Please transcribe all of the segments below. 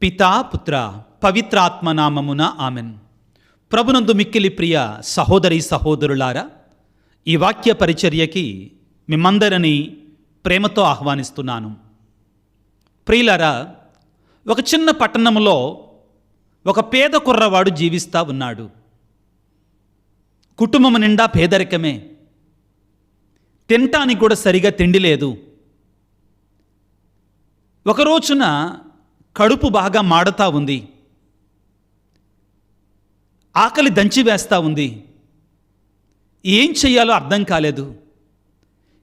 పితా పుత్ర పవిత్రాత్మ నామమున ఆమెన్. ప్రభునందు మిక్కిలి ప్రియ సహోదరి సహోదరులారా, ఈ వాక్య పరిచర్యకి మిమ్మందరినీ ప్రేమతో ఆహ్వానిస్తున్నాను. ప్రియులారా, ఒక చిన్న పట్టణంలో ఒక పేద కుర్రవాడు జీవిస్తూ ఉన్నాడు. కుటుంబం నిండా పేదరికమే, తినటానికి కూడా సరిగా తిండి లేదు. ఒక రోజున కడుపు బాగా మాడుతూ ఉంది, ఆకలి దంచి వేస్తూ ఉంది. ఏం చెయ్యాలో అర్థం కాలేదు.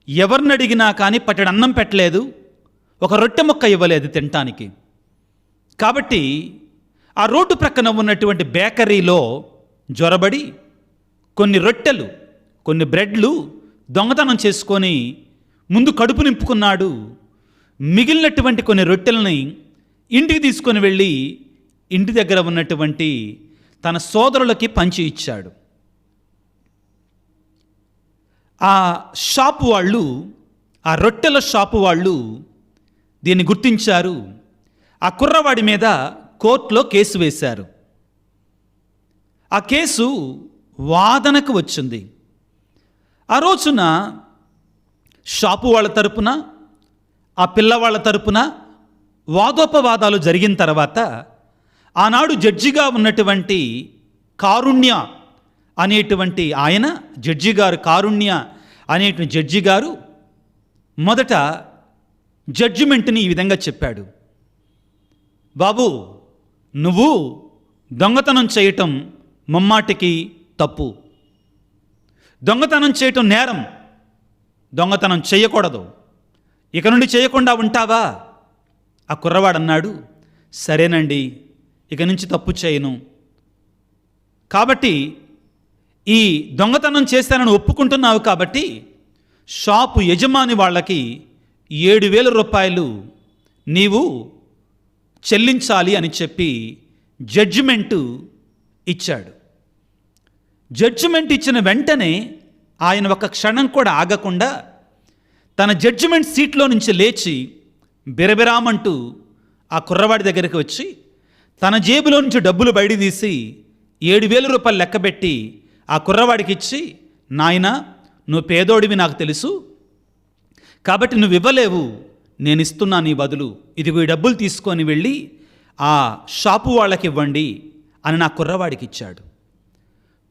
ఎవరిని అడిగినా కానీ పట్టెడు అన్నం పెట్టలేదు, ఒక రొట్టె ముక్క ఇవ్వలేదు తినటానికి. కాబట్టి ఆ రోడ్డు ప్రక్కన ఉన్నటువంటి బేకరీలో జొరబడి కొన్ని రొట్టెలు, కొన్ని బ్రెడ్లు దొంగతనం చేసుకొని ముందు కడుపు నింపుకున్నాడు. మిగిలినటువంటి కొన్ని రొట్టెలని ఇంటికి తీసుకొని వెళ్ళి ఇంటి దగ్గర ఉన్నటువంటి తన సోదరులకి పంచి ఇచ్చాడు. ఆ షాపు వాళ్ళు, ఆ రొట్టెల షాపు వాళ్ళు దీన్ని గుర్తించారు. ఆ కుర్రవాడి మీద కోర్టులో కేసు వేశారు. ఆ కేసు వాదనకు వచ్చింది. ఆ రోజున షాపు వాళ్ళ తరపున, ఆ పిల్లవాళ్ళ తరపున వాదోపవాదాలు జరిగిన తర్వాత ఆనాడు జడ్జిగా ఉన్నటువంటి కారుణ్య అనేటువంటి ఆయన, జడ్జి గారు, కారుణ్య అనేటువంటి జడ్జి గారు మొదట జడ్జిమెంట్ని ఈ విధంగా చెప్పాడు. బాబు, నువ్వు దొంగతనం చేయటం ముమ్మాటికి తప్పు. దొంగతనం చేయటం నేరం. దొంగతనం చేయకూడదు. ఇక నుండి చేయకుండా ఉంటావా? ఆ కుర్రవాడు అన్నాడు, సరేనండి, ఇక నుంచి తప్పు చేయను. కాబట్టి ఈ దొంగతనం చేశానని ఒప్పుకుంటున్నావు కాబట్టి షాపు యజమాని వాళ్ళకి 7,000 రూపాయలు నీవు చెల్లించాలి అని చెప్పి జడ్జిమెంటు ఇచ్చాడు. జడ్జిమెంట్ ఇచ్చిన వెంటనే ఆయన ఒక క్షణం కూడా ఆగకుండా తన జడ్జిమెంట్ సీట్లో నుంచి లేచి బిరబిరామంటూ ఆ కుర్రవాడి దగ్గరికి వచ్చి తన జేబులో నుంచి డబ్బులు బయట తీసి 7,000 రూపాయలు లెక్కబెట్టి ఆ కుర్రవాడికి ఇచ్చి, నాయనా, నువ్వు పేదోడివి నాకు తెలుసు, కాబట్టి నువ్వు ఇవ్వలేవు, నేను ఇస్తున్నా నీ బదులు, ఇదిగో ఈ డబ్బులు తీసుకొని వెళ్ళి ఆ షాపు వాళ్ళకి ఇవ్వండి అని నా కుర్రవాడికి ఇచ్చాడు.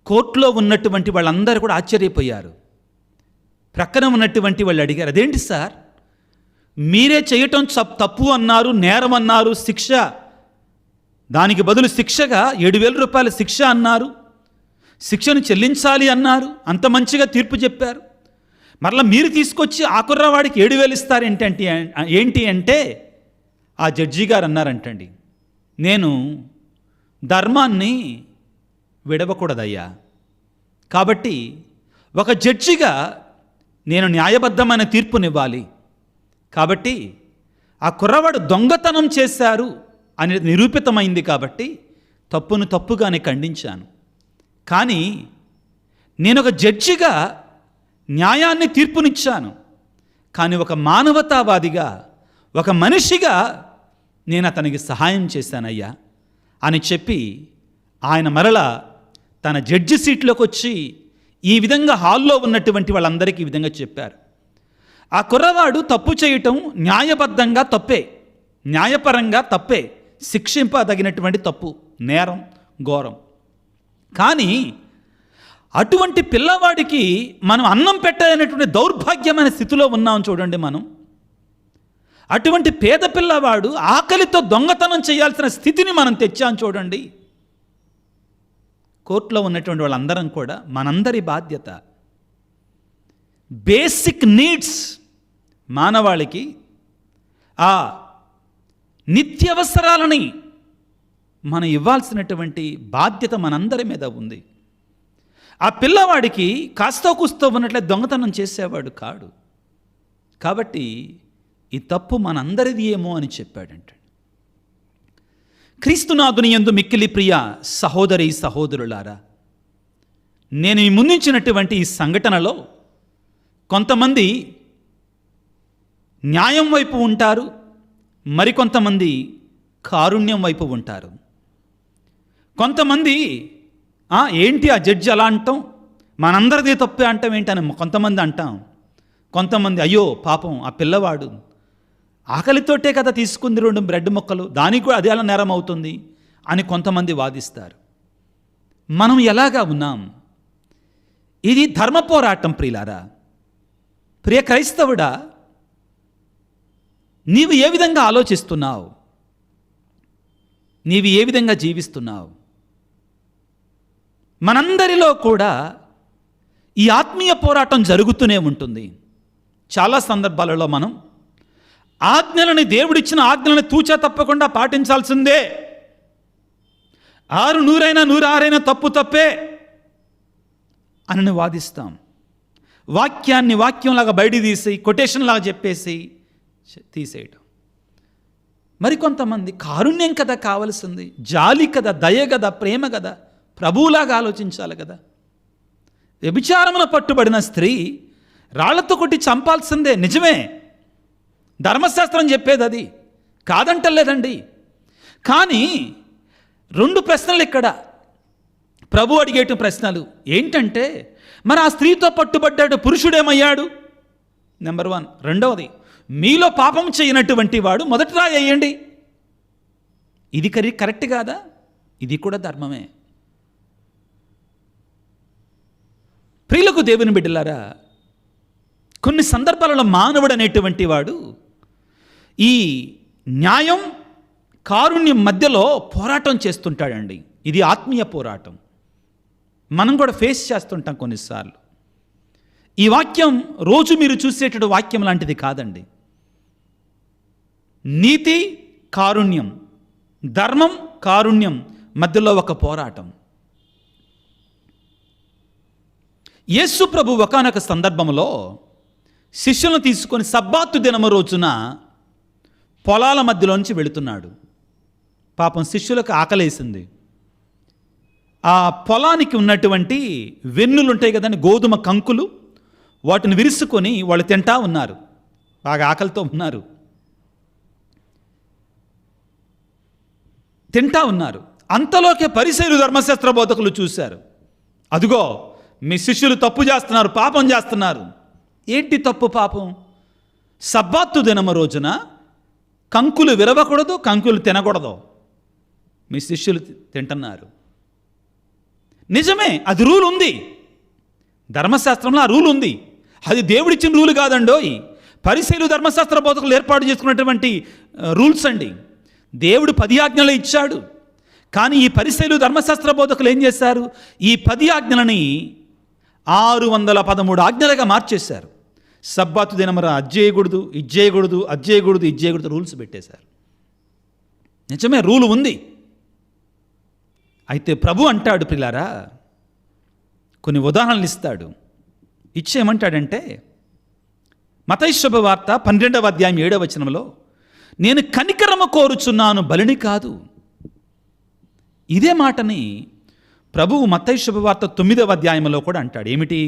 కోర్టులో ఉన్నటువంటి వాళ్ళందరూ కూడా ఆశ్చర్యపోయారు. ప్రక్కన ఉన్నటువంటి వాళ్ళు అడిగారు, అదేంటి సార్, మీరే చేయటం తప్పు అన్నారు, నేరం అన్నారు, శిక్ష, దానికి బదులు శిక్షగా 7,000 రూపాయల శిక్ష అన్నారు, శిక్షను చెల్లించాలి అన్నారు, అంత మంచిగా తీర్పు చెప్పారు, మరలా మీరు తీసుకొచ్చి ఆ కుర్రవాడికి 7,000 ఇస్తారు ఏంటి అంటే ఆ జడ్జి గారు అన్నారంటండి, నేను ధర్మాన్ని విడవకూడదయ్యా, కాబట్టి ఒక జడ్జిగా నేను న్యాయబద్ధమైన తీర్పునివ్వాలి, కాబట్టి ఆ కుర్రవాడు దొంగతనం చేశారు అనేది నిరూపితమైంది కాబట్టి తప్పును తప్పుగానే ఖండించాను. కానీ నేను ఒక జడ్జిగా న్యాయాన్ని తీర్పునిచ్చాను, కానీ ఒక మానవతావాదిగా, ఒక మనిషిగా నేను అతనికి సహాయం చేశానయ్యా అని చెప్పి ఆయన మరలా తన జడ్జి సీట్లోకి వచ్చి ఈ విధంగా హాల్లో ఉన్నటువంటి వాళ్ళందరికీ ఈ విధంగా చెప్పారు. ఆ కుర్రవాడు తప్పు చేయటం న్యాయబద్ధంగా తప్పే, న్యాయపరంగా తప్పే, శిక్షింపదగినటువంటి తప్పు, నేరం, ఘోరం. కానీ అటువంటి పిల్లవాడికి మనం అన్నం పెట్టాలనేటువంటి దౌర్భాగ్యమైన స్థితిలో ఉన్నాం చూడండి. మనం అటువంటి పేద పిల్లవాడు ఆకలితో దొంగతనం చేయాల్సిన స్థితిని మనం తెచ్చాం చూడండి. కోర్టులో ఉన్నటువంటి వాళ్ళందరం కూడా మనందరి బాధ్యత, బేసిక్ నీడ్స్, మానవాళికి ఆ నిత్యవసరాలని మనం ఇవ్వాల్సినటువంటి బాధ్యత మనందరి మీద ఉంది. ఆ పిల్లవాడికి కాస్తో కూస్తో ఉన్నట్లే దొంగతనం చేసేవాడు కాడు. కాబట్టి ఈ తప్పు మనందరిది ఏమో అని చెప్పాడంట. క్రీస్తునాథుని యందు మిక్కిలి ప్రియ సహోదరి సహోదరులారా, నేను ఈ ముందుంచినటువంటి ఈ సంఘటనలో కొంతమంది న్యాయం వైపు ఉంటారు, మరికొంతమంది కారుణ్యం వైపు ఉంటారు. కొంతమంది ఏంటి ఆ జడ్జి అలా అంటాం, మనందరిది తప్పే అంటాం ఏంటని కొంతమంది అంటాం. కొంతమంది అయ్యో పాపం ఆ పిల్లవాడు ఆకలితోటే కదా తీసుకుంది 2 బ్రెడ్ ముక్కలు, దానికి కూడా అదే అలా నేరం అవుతుంది అని కొంతమంది వాదిస్తారు. మనం ఎలాగా ఉన్నాం? ఇది ధర్మ పోరాటం ప్రియులారా. ప్రియ క్రైస్తవుడా, నీవు ఏ విధంగా ఆలోచిస్తున్నావు? నీవు ఏ విధంగా జీవిస్తున్నావు? మనందరిలో కూడా ఈ ఆత్మీయ పోరాటం జరుగుతూనే ఉంటుంది. చాలా సందర్భాలలో మనం ఆజ్ఞలని, దేవుడిచ్చిన ఆజ్ఞలని తూచా తప్పకుండా పాటించాల్సిందే. 6 100 106 తప్పు తప్పే అని వాదిస్తాం. వాక్యాన్ని వాక్యంలాగా బయట తీసి కొటేషన్ లాగా చెప్పేసి తీసేయటం. మరికొంతమంది కారుణ్యం కదా కావలసింది, జాలి కదా, దయ కదా, ప్రేమ కదా, ప్రభువులాగా ఆలోచించాలి కదా. వ్యభిచారమున పట్టుబడిన స్త్రీ రాళ్లతో కొట్టి చంపాల్సిందే, నిజమే, ధర్మశాస్త్రం చెప్పేది అది, కాదంటలేదండి. కానీ 2 ప్రశ్నలు ఇక్కడ ప్రభు అడిగేట ప్రశ్నలు ఏంటంటే, మరి ఆ స్త్రీతో పట్టుబడ్డాడు పురుషుడేమయ్యాడు? నెంబర్ 1. రెండవది, మీలో పాపం చేయనటువంటి వాడు మొదటి రాయి వేయండి. ఇది కరెక్ట్ కాదా? ఇది కూడా ధర్మమే. ప్రియులకు దేవుని బిడ్డలారా, కొన్ని సందర్భాలలో మానవుడు అనేటువంటి వాడు ఈ న్యాయం కారుణ్యం మధ్యలో పోరాటం చేస్తుంటాడండి. ఇది ఆత్మీయ పోరాటం. మనం కూడా ఫేస్ చేస్తుంటాం కొన్నిసార్లు. ఈ వాక్యం రోజు మీరు చూసేటటువంటి వాక్యం లాంటిది కాదండి. నీతి కారుణ్యం, ధర్మం కారుణ్యం మధ్యలో ఒక పోరాటం. యేసు ప్రభు ఒకానొక సందర్భంలో శిష్యులను తీసుకొని సబ్బాతు దినము రోజున పొలాల మధ్యలోంచి వెళుతున్నాడు. పాపం శిష్యులకు ఆకలేసింది. ఆ పొలానికి ఉన్నటువంటి వెన్నులు ఉంటాయి కదండి, గోధుమ కంకులు, వాటిని విరుసుకొని వాళ్ళు తింటా ఉన్నారు. బాగా ఆకలితో ఉన్నారు, తింటా ఉన్నారు. అంతలోకే పరిసయ్యులు ధర్మశాస్త్ర బోధకులు చూశారు. అదిగో మీ శిష్యులు తప్పు చేస్తున్నారు, పాపం చేస్తున్నారు. ఏంటి తప్పు పాపం? సబ్బాతు దినము రోజున కంకులు విరవకూడదు, కంకులు తినకూడదు. మీ శిష్యులు తింటున్నారు. నిజమే, అది రూల్ ఉంది, ధర్మశాస్త్రంలో ఆ రూల్ ఉంది. అది దేవుడిచ్చిన రూల్ కాదండోయ్. పరిసయ్యులు ధర్మశాస్త్ర బోధకులు ఏర్పాటు చేసుకున్నటువంటి రూల్స్ అండి. దేవుడు 10 ఆజ్ఞలు ఇచ్చాడు. కానీ ఈ పరిసయ్యులు ధర్మశాస్త్ర బోధకులు ఏం చేశారు? ఈ 10 ఆజ్ఞలని 613 ఆజ్ఞలుగా మార్చేశారు. సబ్బాతు దినమర అజ్జేయకూడదు, ఇజ్జేయకూడదు, అజ్జేయకూడదు, ఇజ్జేయకూడదు రూల్స్ పెట్టేశారు. నిజమే, రూల్ ఉంది. అయితే ప్రభు అంటాడు పిల్లారా, కొన్ని ఉదాహరణలు ఇస్తాడు. ఇచ్చేయమంటాడంటే మత్తయి శుభవార్త 12వ అధ్యాయం 7వ వచనంలో, నేను కనికరము కోరుచున్నాను, బలిని కాదు. ఇదే మాటని ప్రభువు మత్తయి శుభవార్త 9వ అధ్యాయంలో కూడా అంటాడు. ఏమిటి?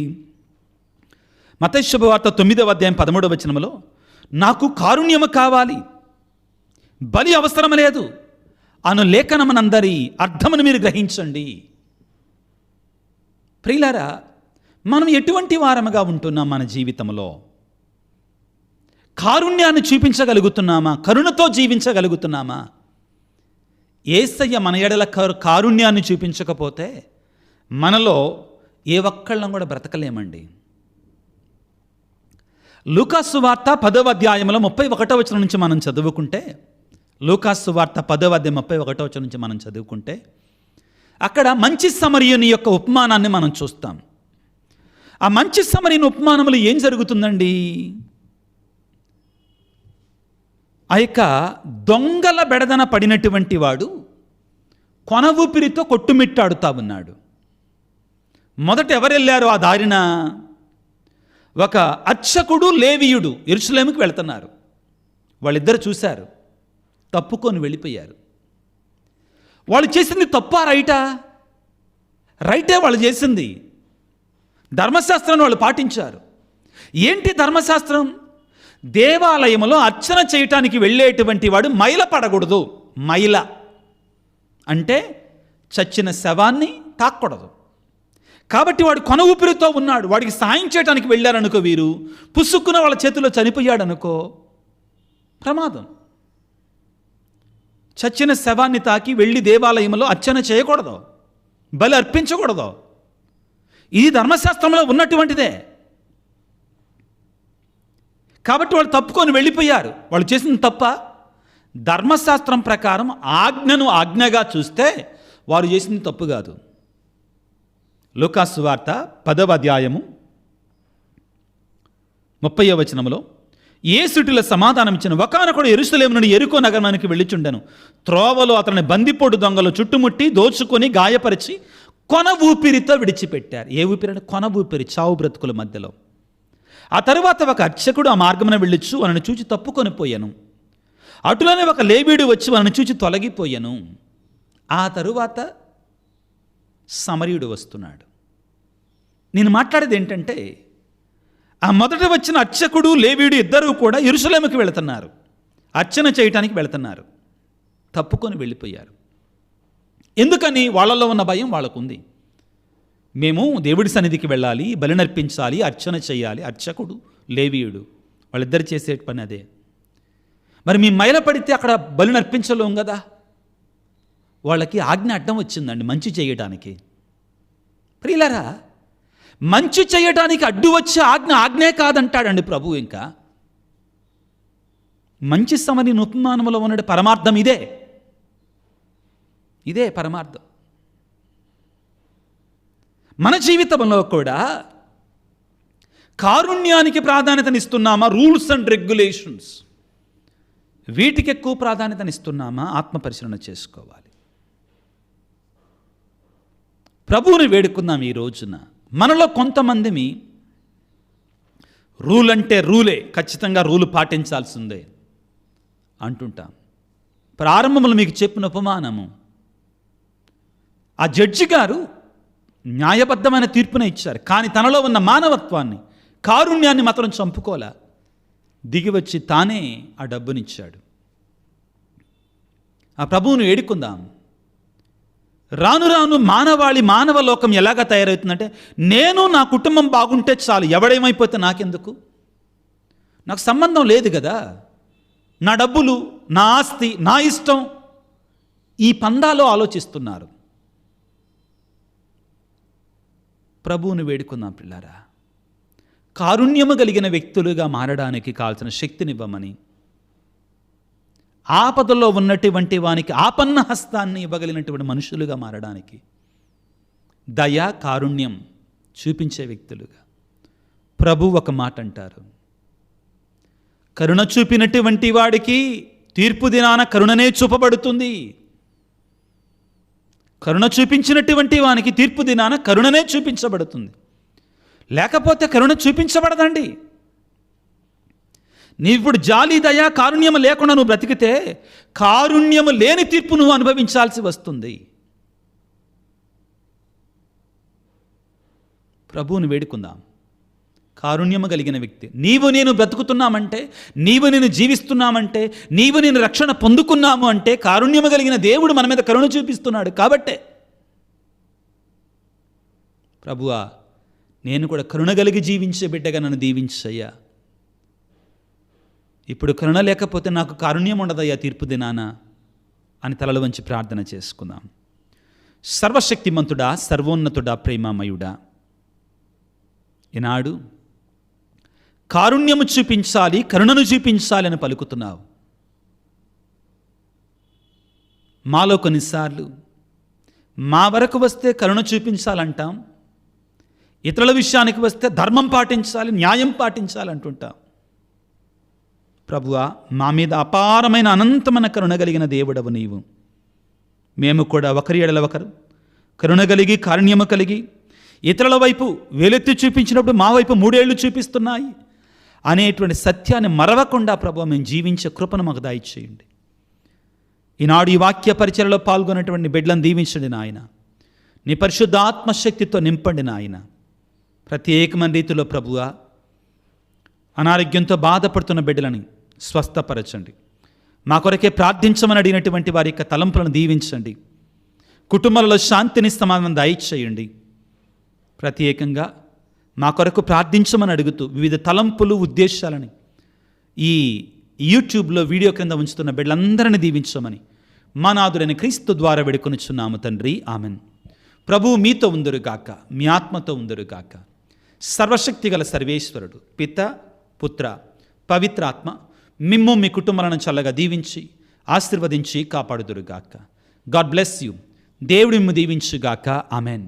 మత్తయి శుభవార్త 9వ అధ్యాయం 13వ వచనంలో, నాకు కారుణ్యము కావాలి, బలి అవసరం లేదు అను లేఖనమనందరి అర్థమును మీరు గ్రహించండి. ప్రియులారా, మనం ఎటువంటి వారముగా ఉంటున్నాం? మన జీవితంలో కారుణ్యాన్ని చూపించగలుగుతున్నామా? కరుణతో జీవించగలుగుతున్నామా? యేసయ్య మన ఎడల కారుణ్యాన్ని చూపించకపోతే మనలో ఏ ఒక్కళ్ళం కూడా బ్రతకలేమండి. లూకాసు వార్త 10వ అధ్యాయంలో 31వ వచనం నుంచి మనం చదువుకుంటే, లూకాసు వార్త 10వ అధ్యాయం 31వ వచనం నుంచి మనం చదువుకుంటే, అక్కడ మంచి సమరయుని యొక్క ఉపమానాన్ని మనం చూస్తాం. ఆ మంచి సమరయుని ఉపమానంలో ఏం జరుగుతుందండి? ఆ యొక్క దొంగల బెడదన పడినటువంటి వాడు కొన ఊపిరితో కొట్టుమిట్టాడుతా ఉన్నాడు. మొదట ఎవరెళ్ళారు ఆ దారిన? ఒక అర్చకుడు, లేవీయుడు యెరూషలేముకి వెళ్తున్నారు. వాళ్ళిద్దరు చూశారు, తప్పుకొని వెళ్ళిపోయారు. వాళ్ళు చేసింది తప్పా రైటా? రైటే వాళ్ళు చేసింది. ధర్మశాస్త్రాన్ని వాళ్ళు పాటించారు. ఏంటి ధర్మశాస్త్రం? దేవాలయంలో అర్చన చేయటానికి వెళ్ళేటువంటి వాడు మైల పడకూడదు. మైల అంటే చచ్చిన శవాన్ని తాకూడదు. కాబట్టి వాడు కొన ఊపిరితో ఉన్నాడు, వాడికి సాయం చేయడానికి వెళ్ళారనుకో, వీరు పుసుక్కున వాళ్ళ చేతిలో చనిపోయాడనుకో, ప్రమాదం. చచ్చిన శవాన్ని తాకి వెళ్ళి దేవాలయంలో అర్చన చేయకూడదు, బలి అర్పించకూడదు. ఇది ధర్మశాస్త్రంలో ఉన్నటువంటిదే. కాబట్టి వాళ్ళు తప్పుకొని వెళ్ళిపోయారు. వాళ్ళు చేసిన తప్ప? ధర్మశాస్త్రం ప్రకారం ఆజ్ఞను ఆజ్ఞగా చూస్తే వారు చేసింది తప్పు కాదు. లూకాసు సువార్త 10వ అధ్యాయము 30వ వచనములో యేసుటిల సమాధానం ఇచ్చిన, ఒకానొకడు యెరూషలేము నుండి యెరికో నగరానికి వెళ్ళిచుండెను. త్రోవలో అతని బందిపోటు దొంగలు చుట్టుముట్టి దోచుకొని గాయపరిచి కొన ఊపిరితో విడిచిపెట్టారు. ఏ ఊపిరి అంటే కొన ఊపిరి, చావు బ్రతుకుల మధ్యలో. ఆ తరువాత ఒక అర్చకుడు ఆ మార్గమున వెళ్ళొచ్చు వారిని చూచి తప్పుకొని పోయాను. అటులోనే ఒక లేవీయుడు వచ్చి వారిని చూచి తొలగిపోయాను. ఆ తరువాత సమరయుడు వస్తున్నాడు. నేను మాట్లాడేది ఏంటంటే, ఆ మొదట వచ్చిన అర్చకుడు లేవీయుడు ఇద్దరూ కూడా యెరూషలేముకి వెళుతున్నారు, అర్చన చేయటానికి వెళుతున్నారు. తప్పుకొని వెళ్ళిపోయారు. ఎందుకని? వాళ్ళలో ఉన్న భయం వాళ్ళకుంది. మేము దేవుడి సన్నిధికి వెళ్ళాలి, బలి నర్పించాలి, అర్చన చేయాలి. అర్చకుడు లేవీయుడు వాళ్ళిద్దరు చేసే పని అదే. మరి మీ మైల పడితే అక్కడ బలి నర్పించలేం కదా. వాళ్ళకి ఆజ్ఞ అడ్డం వచ్చిందండి మంచి చేయటానికి. ప్రియులారా, మంచి చేయటానికి అడ్డు వచ్చే ఆజ్ఞే కాదంటాడండి ప్రభు. ఇంకా మంచి సమని ఉపమానములో ఉన్న పరమార్థం ఇదే పరమార్థం. మన జీవితంలో కూడా కారుణ్యానికి ప్రాధాన్యతనిస్తున్నామా? రూల్స్ అండ్ రెగ్యులేషన్స్ వీటికి ఎక్కువ ప్రాధాన్యతనిస్తున్నామా? ఆత్మపరిశీలన చేసుకోవాలి. ప్రభువుని వేడుకుందాం. ఈ రోజున మనలో కొంతమందిని రూల్ అంటే రూలే, ఖచ్చితంగా రూలు పాటించాల్సిందే అంటుంటాం. ప్రారంభంలో మీకు చెప్పిన ఉపమానము, ఆ జడ్జి గారు న్యాయబద్ధమైన తీర్పునే ఇచ్చారు, కానీ తనలో ఉన్న మానవత్వాన్ని, కారుణ్యాన్ని మాత్రం చంపుకోలే. దిగివచ్చి తానే ఆ డబ్బునిచ్చాడు. ఆ ప్రభువును వేడుకుందాం. రాను రాను మానవ లోకం ఎలాగా తయారవుతుందంటే, నేను నా కుటుంబం బాగుంటే చాలు, ఎవడేమైపోతే నాకెందుకు, నాకు సంబంధం లేదు కదా, నా డబ్బులు, నా ఆస్తి, నా ఇష్టం, ఈ పందాలో ఆలోచిస్తున్నారు. ప్రభువుని వేడుకుందాం పిల్లారా. కారుణ్యము కలిగిన వ్యక్తులుగా మారడానికి కావాల్సిన శక్తినివ్వమని, ఆపదలో ఉన్నటువంటి వానికి ఆపన్న హస్తాన్ని ఇవ్వగలిగినటువంటి మనుషులుగా మారడానికి, దయ కారుణ్యం చూపించే వ్యక్తులుగా. ప్రభు ఒక మాట అంటారు, కరుణ చూపినటువంటి వాడికి తీర్పు దినాన కరుణనే చూపబడుతుంది. కరుణ చూపించినటువంటి వానికి తీర్పు దినాన కరుణనే చూపించబడుతుంది, లేకపోతే కరుణ చూపించబడదండి. నీవిప్పుడు జాలి దయ కారుణ్యము లేకుండా నువ్వు బ్రతికితే కారుణ్యము లేని తీర్పు నువ్వు అనుభవించాల్సి వస్తుంది. ప్రభువుని వేడుకుందాం. కారుణ్యము కలిగిన వ్యక్తి నీవు నేను బ్రతుకుతున్నామంటే, నీవు నేను జీవిస్తున్నామంటే, నీవు నేను రక్షణ పొందుకున్నాము అంటే కారుణ్యము కలిగిన దేవుడు మన మీద కరుణ చూపిస్తున్నాడు. కాబట్టే ప్రభువా, నేను కూడా కరుణ కలిగి జీవించే బిడ్డగా నన్ను దీవించయ్యా. ఇప్పుడు కరుణ లేకపోతే నాకు కారుణ్యం ఉండదయ్యా తీర్పు దినాన అని తలలు వంచి ప్రార్థన చేసుకుందాం. సర్వశక్తిమంతుడా, సర్వోన్నతుడా, ప్రేమమయుడా, ఈనాడు కారుణ్యము చూపించాలి, కరుణను చూపించాలి అని పలుకుతున్నావు. మాలో కొన్నిసార్లు మా వరకు వస్తే కరుణ చూపించాలంటాం, ఇతరుల విషయానికి వస్తే ధర్మం పాటించాలి, న్యాయం పాటించాలంటుంటాం. ప్రభువా, మా మీద అపారమైన అనంతమైన కరుణ కలిగిన దేవుడవు నీవు. మేము కూడా ఒకరి ఎడల ఒకరు కరుణ కలిగి కారుణ్యము కలిగి ఇతరుల వైపు వేలెత్తి చూపించినప్పుడు మా వైపు 3 ఏళ్ళు చూపిస్తున్నాయి అనేటువంటి సత్యాన్ని మరవకుండా ప్రభువా మేము జీవించే కృపను మాకు దయచేయండి. ఈనాడు ఈ వాక్య పరిచర్యలో పాల్గొన్నటువంటి బిడ్డలను దీవించండి నాయన. నీ పరిశుద్ధాత్మశక్తితో నింపండి నాయన. ప్రత్యేకమైన రీతిలో ప్రభువా అనారోగ్యంతో బాధపడుతున్న బిడ్డలని స్వస్థపరచండి. మా కొరకే ప్రార్థించమని అడిగినటువంటి వారి యొక్క తలంపులను దీవించండి. కుటుంబాలలో శాంతిని సమాధానం దయచేయండి. ప్రత్యేకంగా మా కొరకు ప్రార్థించమని అడుగుతూ వివిధ తలంపులు ఉద్దేశాలని ఈ యూట్యూబ్లో వీడియో క్రింద ఉంచుతున్న బిడ్డలందరినీ దీవించమని మా నాథుడైన క్రీస్తు ద్వారా వేడుకొనుచున్నాము తండ్రి, ఆమెన్. ప్రభువు మీతో ఉందరుగాక, మీ ఆత్మతో ఉందరుగాక. సర్వశక్తిగల సర్వేశ్వరుడు పిత, పుత్ర, పవిత్రాత్మ మిమ్ము మీ కుటుంబాలను చల్లగా దీవించి ఆశీర్వదించి కాపాడుదురుగాక. God bless you. దేవుడు మిమ్ము దీవించుగాక. ఆమెన్.